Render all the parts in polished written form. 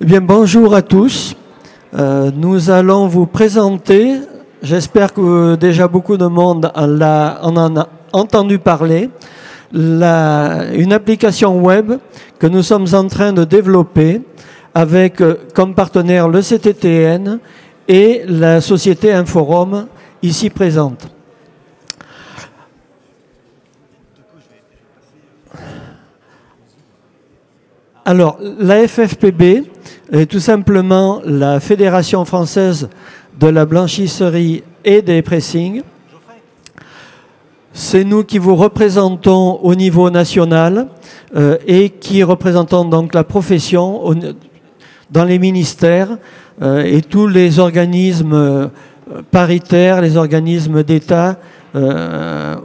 Eh bien, bonjour à tous. Nous allons vous présenter, j'espère que déjà beaucoup de monde en a entendu parler, une application web que nous sommes en train de développer avec comme partenaire le CTTN et la société Inforum ici présente. Alors, la FFPB est tout simplement la Fédération française de la blanchisserie et des pressings. C'est nous qui vous représentons au niveau national et qui représentons donc la profession dans les ministères et tous les organismes paritaires, les organismes d'État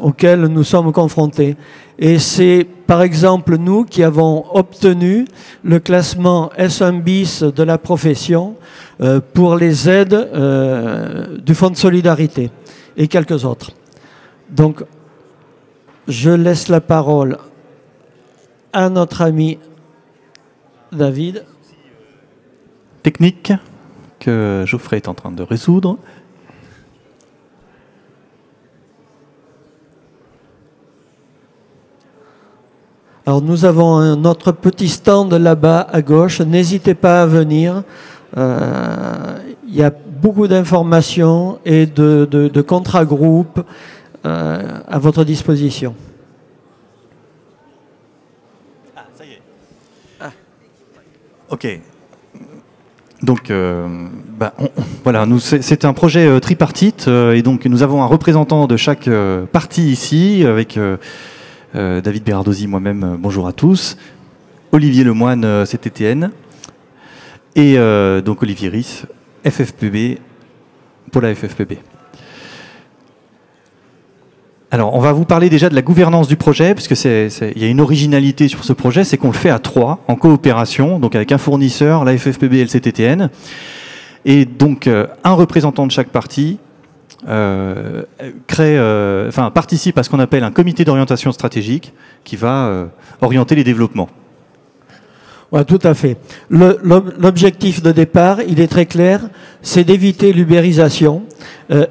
auxquels nous sommes confrontés. Et c'est par exemple nous qui avons obtenu le classement S1 bis de la profession pour les aides du Fonds de solidarité et quelques autres. Donc je laisse la parole à notre ami David. Technique que Geoffrey est en train de résoudre. Alors nous avons notre petit stand là-bas à gauche, n'hésitez pas à venir. Il y a beaucoup d'informations et de contrats groupes à votre disposition. Ah, ça y est. Ah. Ok. Donc, voilà, c'est un projet tripartite et donc nous avons un représentant de chaque partie ici avec David Bérardosi, moi-même, bonjour à tous. Olivier Lemoine, CTTN. Et donc Olivier Ris, FFPB, pour la FFPB. Alors, on va vous parler déjà de la gouvernance du projet, parce que il y a une originalité sur ce projet, c'est qu'on le fait à 3, en coopération, donc avec un fournisseur, la FFPB et le CTTN. Et donc, un représentant de chaque partie participe à ce qu'on appelle un comité d'orientation stratégique qui va orienter les développements. Ouais, tout à fait. L'objectif de départ, il est très clair, c'est d'éviter l'ubérisation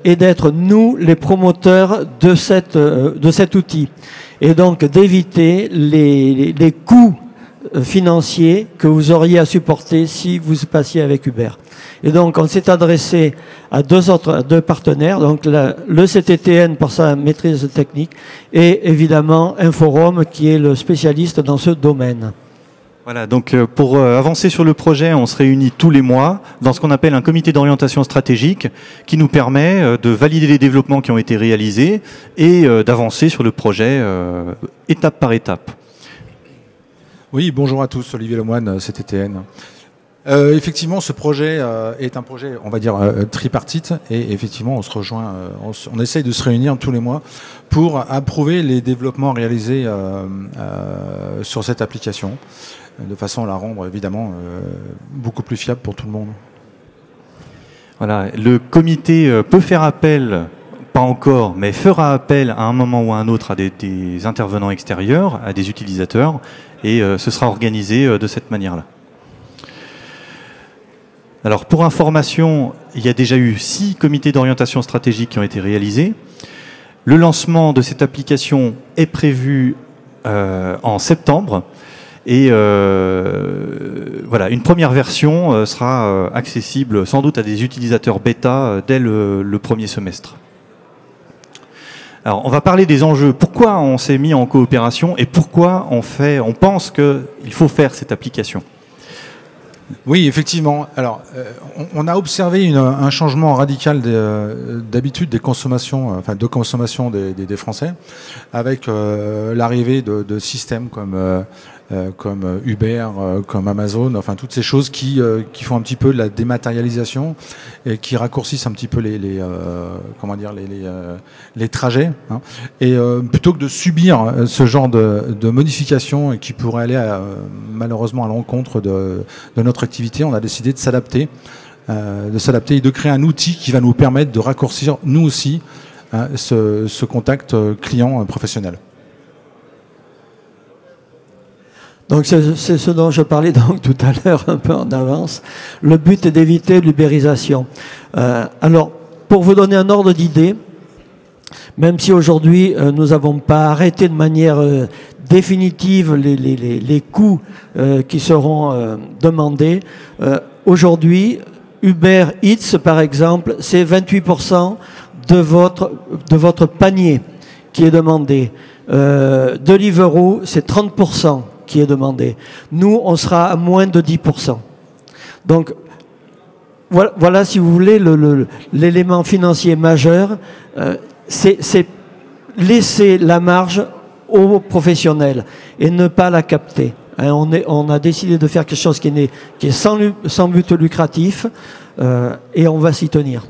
et d'être nous les promoteurs de cet outil. Et donc d'éviter les coûts financiers que vous auriez à supporter si vous passiez avec Uber. Et donc, on s'est adressé à deux partenaires, donc le CTTN pour sa maîtrise technique et évidemment Inforum qui est le spécialiste dans ce domaine. Voilà, donc pour avancer sur le projet, on se réunit tous les mois dans ce qu'on appelle un comité d'orientation stratégique qui nous permet de valider les développements qui ont été réalisés et d'avancer sur le projet étape par étape. Oui, bonjour à tous, Olivier Lemoine, CTTN. Effectivement, ce projet est un projet, on va dire, tripartite, et effectivement, on se rejoint, on essaye de se réunir tous les mois pour approuver les développements réalisés sur cette application, de façon à la rendre évidemment beaucoup plus fiable pour tout le monde. Voilà, le comité peut faire appel, pas encore, mais fera appel à un moment ou à un autre à des intervenants extérieurs, à des utilisateurs, et ce sera organisé de cette manière-là. Alors pour information, il y a déjà eu 6 comités d'orientation stratégique qui ont été réalisés. Le lancement de cette application est prévu en septembre. Et voilà, une première version sera accessible sans doute à des utilisateurs bêta dès le premier semestre. Alors on va parler des enjeux. Pourquoi on s'est mis en coopération et pourquoi on pense qu'il faut faire cette application ? Oui, effectivement. Alors, on a observé un changement radical d'habitude des consommations, enfin de consommation des Français, avec l'arrivée de systèmes comme Uber, comme Amazon, enfin toutes ces choses qui font un petit peu de la dématérialisation et qui raccourcissent un petit peu les trajets. Hein. Et plutôt que de subir ce genre de modifications qui pourraient aller malheureusement à l'encontre de notre activité, on a décidé de s'adapter et de créer un outil qui va nous permettre de raccourcir nous aussi ce contact client professionnel. Donc c'est ce dont je parlais donc tout à l'heure un peu en avance. Le but est d'éviter l'ubérisation. Alors, pour vous donner un ordre d'idée, même si aujourd'hui nous n'avons pas arrêté de manière définitive les coûts qui seront demandés, aujourd'hui, Uber Eats, par exemple, c'est 28% de votre panier qui est demandé. Deliveroo, c'est 30% qui est demandé. Nous, on sera à moins de 10%. Donc, voilà si vous voulez, l'élément financier majeur, c'est laisser la marge aux professionnels et ne pas la capter. Hein, on a décidé de faire quelque chose qui est sans but lucratif et on va s'y tenir.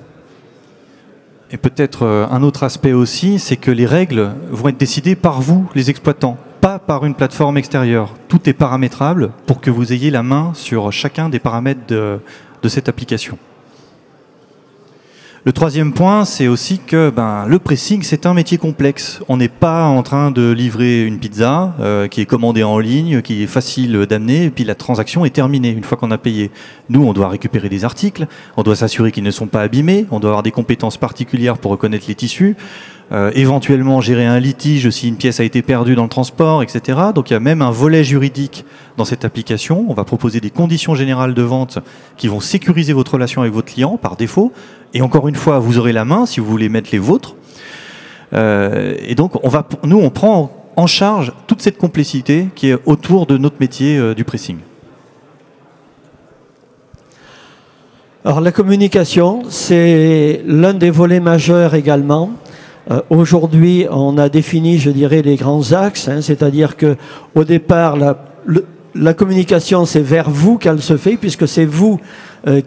Et peut-être un autre aspect aussi, c'est que les règles vont être décidées par vous, les exploitants, pas par une plateforme extérieure. Tout est paramétrable pour que vous ayez la main sur chacun des paramètres de cette application. Le troisième point, c'est aussi que le pressing, c'est un métier complexe. On n'est pas en train de livrer une pizza qui est commandée en ligne, qui est facile d'amener, et puis la transaction est terminée une fois qu'on a payé. Nous, on doit récupérer des articles, on doit s'assurer qu'ils ne sont pas abîmés, on doit avoir des compétences particulières pour reconnaître les tissus, éventuellement gérer un litige si une pièce a été perdue dans le transport, etc. Donc il y a même un volet juridique dans cette application. On va proposer des conditions générales de vente qui vont sécuriser votre relation avec votre client par défaut. Et encore une fois, vous aurez la main si vous voulez mettre les vôtres. Et donc, on prend en charge toute cette complexité qui est autour de notre métier du pressing. Alors, la communication, c'est l'un des volets majeurs également. Aujourd'hui, on a défini, je dirais, les grands axes, hein, c'est-à-dire que au départ, la communication, c'est vers vous qu'elle se fait, puisque c'est vous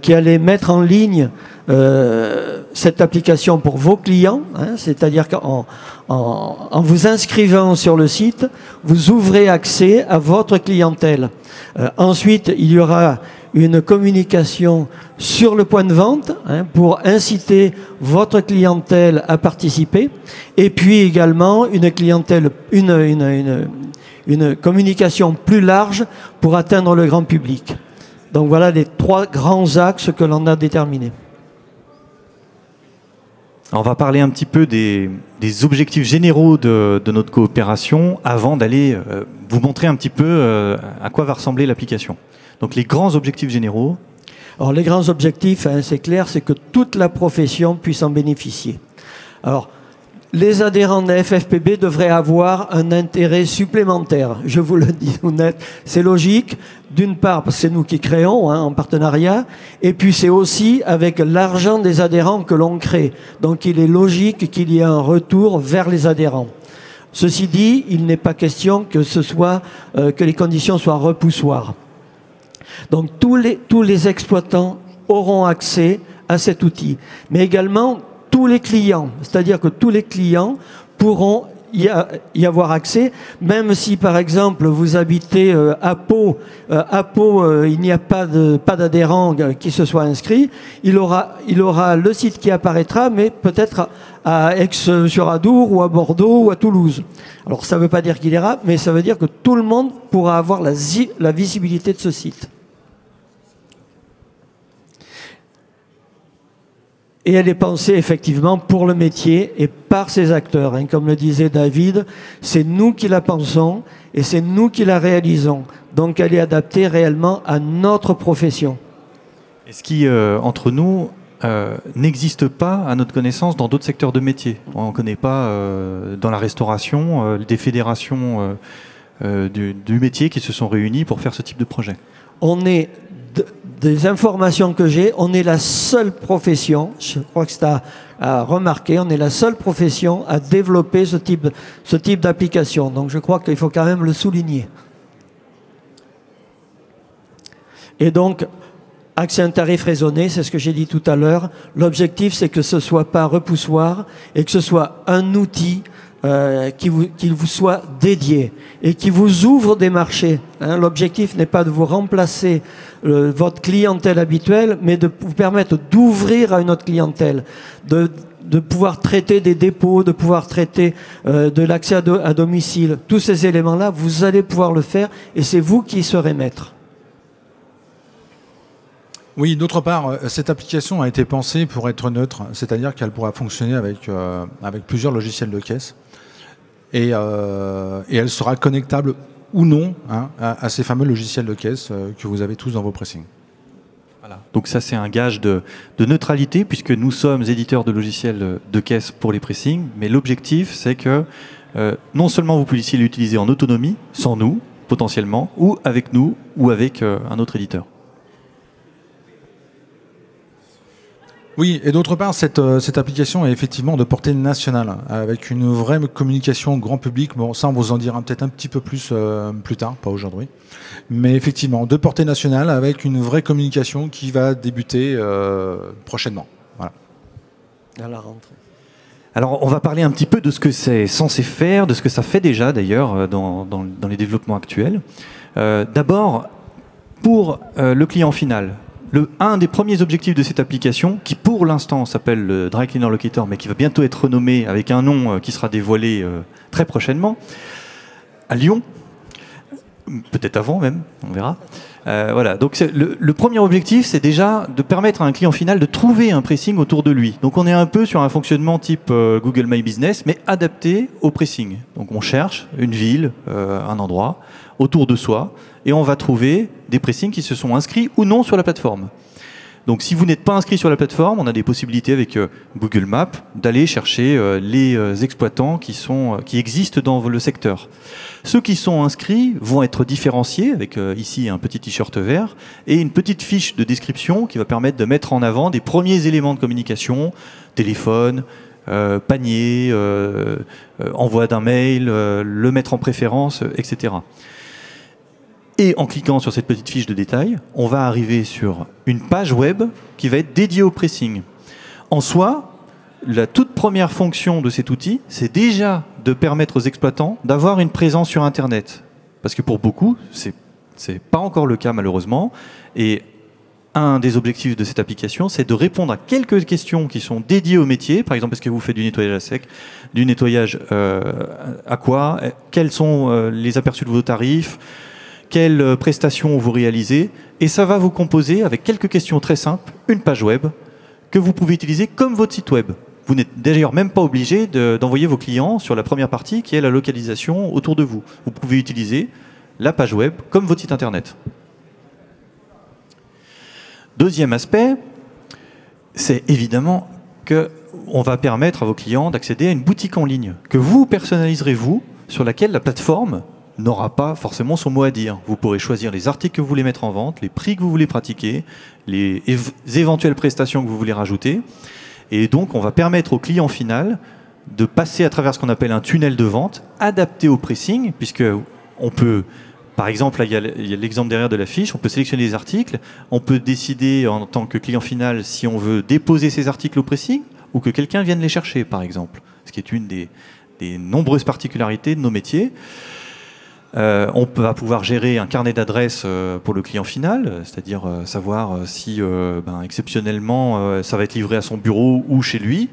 qui allez mettre en ligne cette application pour vos clients, hein, c'est-à-dire qu'en vous inscrivant sur le site, vous ouvrez accès à votre clientèle. Ensuite, il y aura une communication sur le point de vente, hein, pour inciter votre clientèle à participer, et puis également une clientèle, une communication plus large pour atteindre le grand public. Donc voilà les trois grands axes que l'on a déterminés. On va parler un petit peu des objectifs généraux de notre coopération avant d'aller vous montrer un petit peu à quoi va ressembler l'application. Donc les grands objectifs généraux. Alors les grands objectifs, hein, c'est clair, c'est que toute la profession puisse en bénéficier. Alors, les adhérents de la FFPB devraient avoir un intérêt supplémentaire. Je vous le dis honnête, c'est logique. D'une part, parce que c'est nous qui créons, hein, en partenariat, et puis c'est aussi avec l'argent des adhérents que l'on crée. Donc il est logique qu'il y ait un retour vers les adhérents. Ceci dit, il n'est pas question que que les conditions soient repoussoires. Donc tous les exploitants auront accès à cet outil, mais également tous les clients, c'est-à-dire que tous les clients pourront y avoir accès, même si par exemple vous habitez à Pau, il n'y a pas d'adhérent qui se soit inscrit, il aura le site qui apparaîtra, mais peut-être à Aix-sur-Adour ou à Bordeaux ou à Toulouse. Alors ça ne veut pas dire qu'il ira, mais ça veut dire que tout le monde pourra avoir la visibilité de ce site. Et elle est pensée effectivement pour le métier et par ses acteurs. Hein. Comme le disait David, c'est nous qui la pensons et c'est nous qui la réalisons. Donc elle est adaptée réellement à notre profession. Et ce qui, entre nous, n'existe pas, à notre connaissance, dans d'autres secteurs de métier. On ne connaît pas dans la restauration des fédérations du métier qui se sont réunies pour faire ce type de projet. On est... Des informations que j'ai, on est la seule profession, je crois que c'est à remarquer, on est la seule profession à développer ce type d'application. Donc je crois qu'il faut quand même le souligner. Et donc, accès à un tarif raisonné, c'est ce que j'ai dit tout à l'heure. L'objectif, c'est que ce ne soit pas repoussoir et que ce soit un outil qu'il vous soit dédié et qui vous ouvre des marchés. Hein. L'objectif n'est pas de vous remplacer votre clientèle habituelle, mais de vous permettre d'ouvrir à une autre clientèle, de pouvoir traiter des dépôts, de pouvoir traiter de l'accès à domicile. Tous ces éléments-là, vous allez pouvoir le faire et c'est vous qui serez maître. Oui, d'autre part, cette application a été pensée pour être neutre, c'est-à-dire qu'elle pourra fonctionner avec plusieurs logiciels de caisse et elle sera connectable ou non, hein, à ces fameux logiciels de caisse que vous avez tous dans vos pressings. Voilà. Donc ça, c'est un gage de neutralité puisque nous sommes éditeurs de logiciels de caisse pour les pressings, mais l'objectif, c'est que non seulement vous puissiez l'utiliser en autonomie, sans nous, potentiellement, ou avec nous, ou avec un autre éditeur. Oui, et d'autre part, cette application est effectivement de portée nationale, avec une vraie communication grand public. Bon, ça, on vous en dira peut-être un petit peu plus plus tard, pas aujourd'hui. Mais effectivement, de portée nationale, avec une vraie communication qui va débuter prochainement. Voilà. À la rentrée. Alors, on va parler un petit peu de ce que c'est censé faire, de ce que ça fait déjà, d'ailleurs, dans les développements actuels. D'abord, pour le client final. Un des premiers objectifs de cette application, qui pour l'instant s'appelle le Dry Cleaner Locator, mais qui va bientôt être renommé avec un nom qui sera dévoilé très prochainement, à Lyon, peut-être avant même, on verra. Voilà. Donc le premier objectif, c'est déjà de permettre à un client final de trouver un pressing autour de lui. Donc on est un peu sur un fonctionnement type Google My Business, mais adapté au pressing. Donc on cherche une ville, un endroit, autour de soi, et on va trouver des pressings qui se sont inscrits ou non sur la plateforme. Donc si vous n'êtes pas inscrit sur la plateforme, on a des possibilités avec Google Maps d'aller chercher les exploitants qui existent dans le secteur. Ceux qui sont inscrits vont être différenciés avec ici un petit t-shirt vert et une petite fiche de description qui va permettre de mettre en avant des premiers éléments de communication, téléphone, panier, envoi d'un mail, le mettre en préférence, etc. Et en cliquant sur cette petite fiche de détail, on va arriver sur une page web qui va être dédiée au pressing. En soi, la toute première fonction de cet outil, c'est déjà de permettre aux exploitants d'avoir une présence sur Internet. Parce que pour beaucoup, c'est pas encore le cas malheureusement. Et un des objectifs de cette application, c'est de répondre à quelques questions qui sont dédiées au métier. Par exemple, est-ce que vous faites du nettoyage à sec, du nettoyage à quoi, quels sont les aperçus de vos tarifs, quelles prestations vous réalisez, et ça va vous composer, avec quelques questions très simples, une page web que vous pouvez utiliser comme votre site web. Vous n'êtes d'ailleurs même pas obligé d'envoyer vos clients sur la première partie qui est la localisation autour de vous. Vous pouvez utiliser la page web comme votre site internet. Deuxième aspect, c'est évidemment qu'on va permettre à vos clients d'accéder à une boutique en ligne que vous personnaliserez vous, sur laquelle la plateforme n'aura pas forcément son mot à dire. Vous pourrez choisir les articles que vous voulez mettre en vente, les prix que vous voulez pratiquer, les éventuelles prestations que vous voulez rajouter. Et donc, on va permettre au client final de passer à travers ce qu'on appelle un tunnel de vente adapté au pressing, puisque on peut, par exemple, là, il y a l'exemple derrière de la fiche, on peut sélectionner les articles, on peut décider en tant que client final si on veut déposer ces articles au pressing ou que quelqu'un vienne les chercher, par exemple, ce qui est une des nombreuses particularités de nos métiers. On va pouvoir gérer un carnet d'adresses pour le client final, c'est-à-dire savoir si exceptionnellement ça va être livré à son bureau ou chez lui,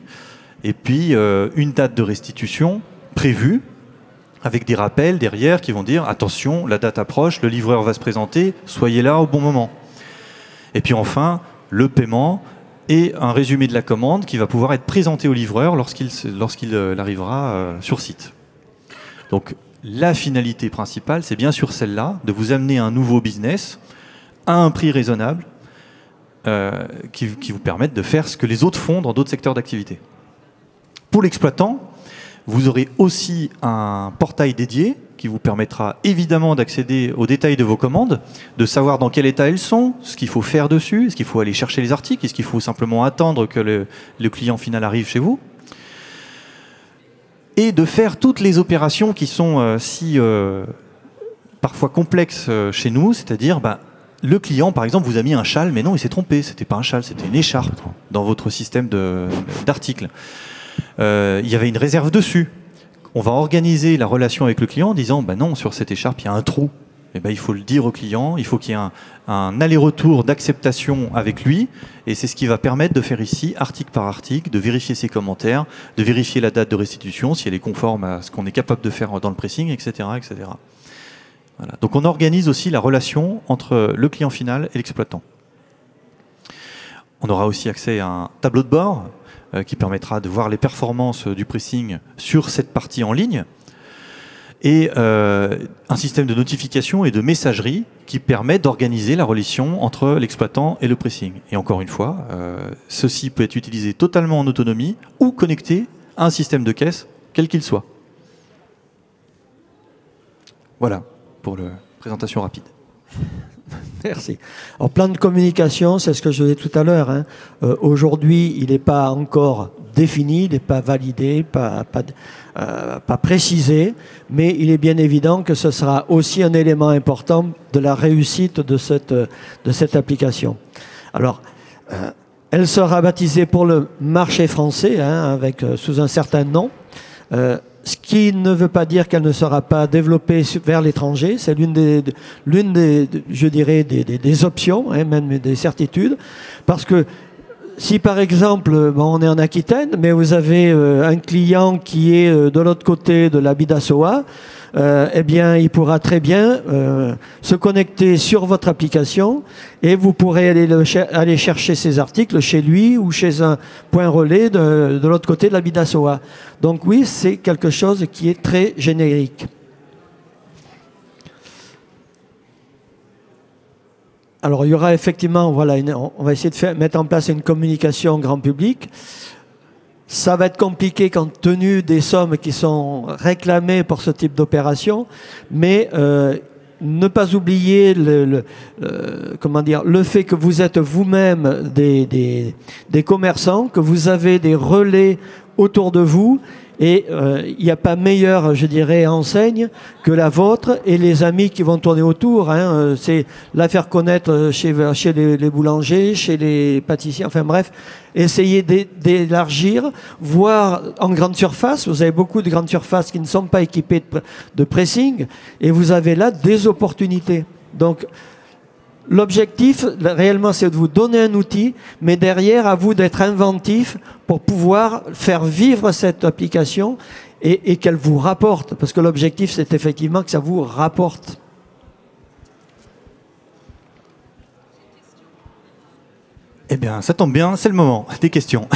et puis une date de restitution prévue avec des rappels derrière qui vont dire attention, la date approche, le livreur va se présenter, soyez là au bon moment. Et puis enfin, le paiement et un résumé de la commande qui va pouvoir être présenté au livreur lorsqu'il arrivera sur site. Donc la finalité principale, c'est bien sûr celle-là, de vous amener un nouveau business à un prix raisonnable qui vous permette de faire ce que les autres font dans d'autres secteurs d'activité. Pour l'exploitant, vous aurez aussi un portail dédié qui vous permettra évidemment d'accéder aux détails de vos commandes, de savoir dans quel état elles sont, ce qu'il faut faire dessus, est-ce qu'il faut aller chercher les articles, est-ce qu'il faut simplement attendre que le client final arrive chez vous, et de faire toutes les opérations qui sont parfois complexes chez nous, c'est-à-dire le client, par exemple, vous a mis un châle, mais non, il s'est trompé, c'était pas un châle, c'était une écharpe dans votre système d'articles. Il y avait une réserve dessus. on va organiser la relation avec le client en disant bah non, sur cette écharpe, il y a un trou. Et ben, il faut le dire au client, il faut qu'il y ait un aller-retour d'acceptation avec lui, et c'est ce qui va permettre de faire ici, article par article, de vérifier ses commentaires, de vérifier la date de restitution, si elle est conforme à ce qu'on est capable de faire dans le pressing, etc. etc. Voilà. Donc on organise aussi la relation entre le client final et l'exploitant. On aura aussi accès à un tableau de bord qui permettra de voir les performances du pressing sur cette partie en ligne, et un système de notification et de messagerie qui permet d'organiser la relation entre l'exploitant et le pressing. Et encore une fois, ceci peut être utilisé totalement en autonomie ou connecté à un système de caisse, quel qu'il soit. Voilà pour la présentation rapide. Merci. Alors, plan de communication, c'est ce que je disais tout à l'heure. Hein. Aujourd'hui, il n'est pas encore défini, il n'est pas validé, pas précisé, mais il est bien évident que ce sera aussi un élément important de la réussite de cette application. Alors, elle sera baptisée pour le marché français, hein, sous un certain nom. Ce qui ne veut pas dire qu'elle ne sera pas développée vers l'étranger. C'est l'une des, je dirais, des options, hein, même des certitudes. Parce que si par exemple, bon, on est en Aquitaine, mais vous avez un client qui est de l'autre côté de la Bidassoa, eh bien, il pourra très bien se connecter sur votre application et vous pourrez aller chercher ces articles chez lui ou chez un point relais de l'autre côté de la Bidassoa. Donc oui, c'est quelque chose qui est très générique. Alors il y aura effectivement, voilà, on va essayer de mettre en place une communication grand public. Ça va être compliqué compte tenu des sommes qui sont réclamées pour ce type d'opération, mais ne pas oublier comment dire, le fait que vous êtes vous-même des commerçants, que vous avez des relais autour de vous, et il n'y a pas meilleure, je dirais, enseigne que la vôtre et les amis qui vont tourner autour. Hein. C'est la faire connaître chez les boulangers, chez les pâtissiers, enfin bref, essayer d'élargir, voire en grande surface. Vous avez beaucoup de grandes surfaces qui ne sont pas équipées de pressing, et vous avez là des opportunités. Donc, l'objectif, réellement, c'est de vous donner un outil, mais derrière, à vous d'être inventif pour pouvoir faire vivre cette application et qu'elle vous rapporte. Parce que l'objectif, c'est effectivement que ça vous rapporte. Eh bien, ça tombe bien, c'est le moment des questions.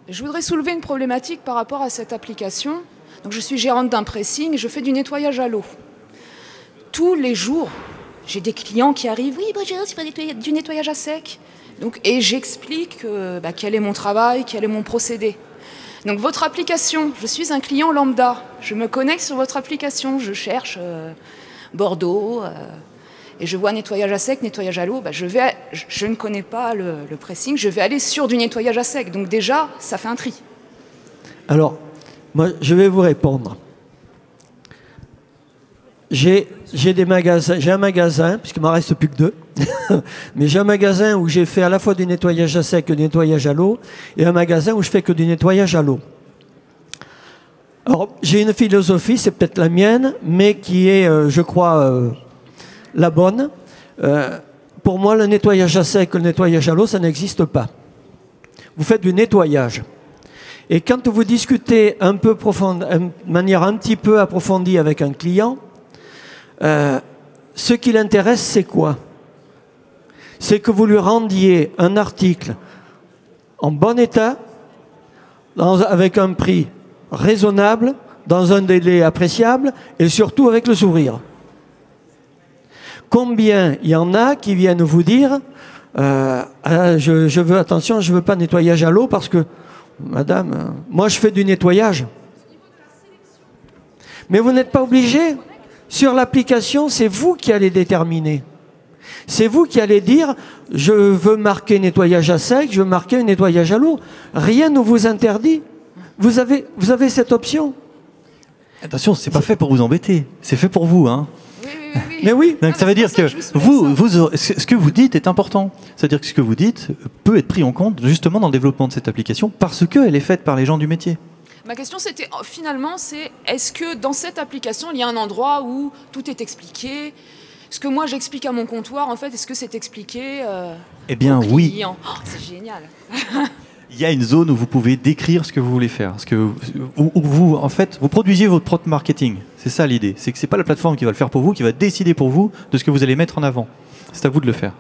Je voudrais soulever une problématique par rapport à cette application. Donc, je suis gérante d'un pressing et je fais du nettoyage à l'eau. Tous les jours, j'ai des clients qui arrivent. Oui, Brigitte, c'est pas du nettoyage à sec. Donc, et j'explique quel est mon travail, quel est mon procédé. Donc, votre application, je suis un client lambda. Je me connecte sur votre application, je cherche Bordeaux. Et je vois nettoyage à sec, nettoyage à l'eau, je ne connais pas le pressing, je vais aller sur du nettoyage à sec. Donc déjà, ça fait un tri. Alors, moi, je vais vous répondre. J'ai un magasin, puisqu'il ne m'en reste plus que 2, mais j'ai un magasin où j'ai fait à la fois du nettoyage à sec et du nettoyage à l'eau, et un magasin où je fais que du nettoyage à l'eau. Alors, j'ai une philosophie, c'est peut-être la mienne, mais qui est, je crois... la bonne. Pour moi, le nettoyage à sec, le nettoyage à l'eau, ça n'existe pas. Vous faites du nettoyage. Et quand vous discutez de manière un petit peu approfondie avec un client, ce qui l'intéresse, c'est quoi? C'est que vous lui rendiez un article en bon état, avec un prix raisonnable, dans un délai appréciable, et surtout avec le sourire. Combien il y en a qui viennent vous dire je veux, attention, je ne veux pas nettoyage à l'eau parce que, madame, moi je fais du nettoyage. Mais vous n'êtes pas obligé. Sur l'application, c'est vous qui allez déterminer. C'est vous qui allez dire je veux marquer nettoyage à sec, je veux marquer nettoyage à l'eau. Rien ne vous interdit. Vous avez cette option. Attention, c'est pas fait pour vous embêter. C'est fait pour vous, hein. oui. Mais oui. Donc ça veut dire que ce que vous dites est important. C'est-à-dire que ce que vous dites peut être pris en compte justement dans le développement de cette application parce qu'elle est faite par les gens du métier. Ma question, c'était finalement, est-ce que dans cette application, il y a un endroit où tout est expliqué? Ce que moi j'explique à mon comptoir, en fait, est-ce que c'est expliqué Eh bien, oui. C'est génial. Il y a une zone où vous pouvez décrire ce que vous voulez faire. Où vous, en fait, vous produisiez votre propre marketing. C'est ça l'idée. C'est que c'est pas la plateforme qui va le faire pour vous, qui va décider pour vous de ce que vous allez mettre en avant. C'est à vous de le faire.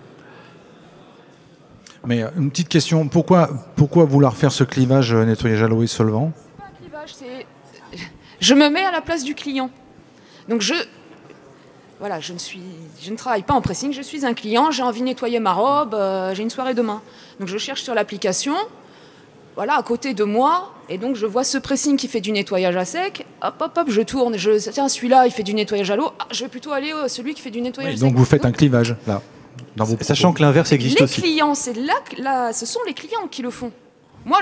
Mais une petite question, pourquoi vouloir faire ce clivage nettoyage à l'eau et solvant? C'est pas un clivage, je me mets à la place du client. Donc je ne travaille pas en pressing, je suis un client, j'ai envie de nettoyer ma robe, j'ai une soirée demain. Donc je cherche sur l'application, voilà, à côté de moi, et donc je vois ce pressing qui fait du nettoyage à sec, hop, je tourne, tiens, celui-là, il fait du nettoyage à l'eau, je vais plutôt aller celui qui fait du nettoyage à sec. Donc vous faites un clivage, là, dans vos sachant que l'inverse existe aussi. Les clients, ce sont les clients qui le font. Moi,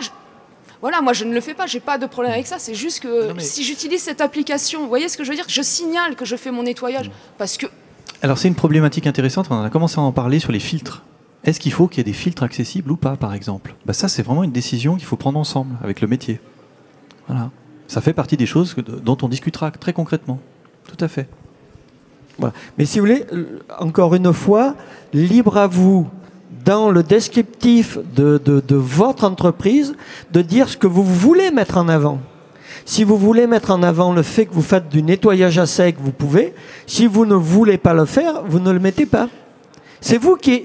je ne le fais pas, j'ai pas de problème avec ça, c'est juste que si j'utilise cette application, vous voyez ce que je veux dire? Je signale que je fais mon nettoyage, parce que... Alors c'est une problématique intéressante, on a commencé à en parler sur les filtres. Est-ce qu'il faut qu'il y ait des filtres accessibles ou pas, par exemple? Ça, c'est vraiment une décision qu'il faut prendre ensemble, avec le métier. Voilà. Ça fait partie des choses dont on discutera très concrètement. Tout à fait. Voilà. Mais si vous voulez, encore une fois, libre à vous, dans le descriptif de votre entreprise, de dire ce que vous voulez mettre en avant. Si vous voulez mettre en avant le fait que vous faites du nettoyage à sec, vous pouvez. Si vous ne voulez pas le faire, vous ne le mettez pas. C'est vous qui...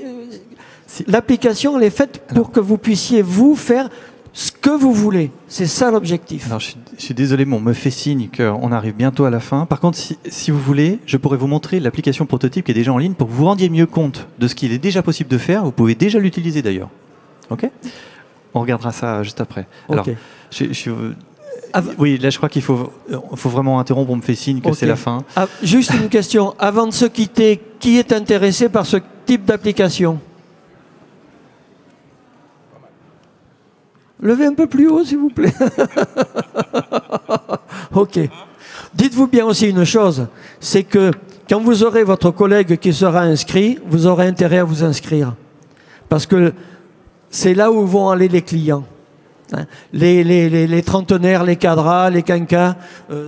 L'application, elle est faite pour que vous puissiez, vous, faire ce que vous voulez. C'est ça l'objectif. Alors, je suis désolé, mais on me fait signe qu'on arrive bientôt à la fin. Par contre, si vous voulez, je pourrais vous montrer l'application prototype qui est déjà en ligne pour que vous vous rendiez mieux compte de ce qu'il est déjà possible de faire. Vous pouvez déjà l'utiliser d'ailleurs. OK? On regardera ça juste après. Alors, oui, là, je crois qu'il faut vraiment interrompre. On me fait signe que c'est la fin. Juste une question. Avant de se quitter, qui est intéressé par ce type d'application? Levez un peu plus haut, s'il vous plaît. OK. Dites-vous bien aussi une chose, c'est que quand vous aurez votre collègue qui sera inscrit, vous aurez intérêt à vous inscrire. Parce que c'est là où vont aller les clients. Les trentenaires, les cadras, les quinquas,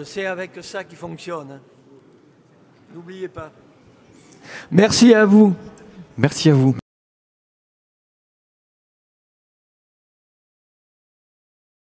c'est avec ça qui fonctionne. N'oubliez pas. Merci à vous. Merci à vous.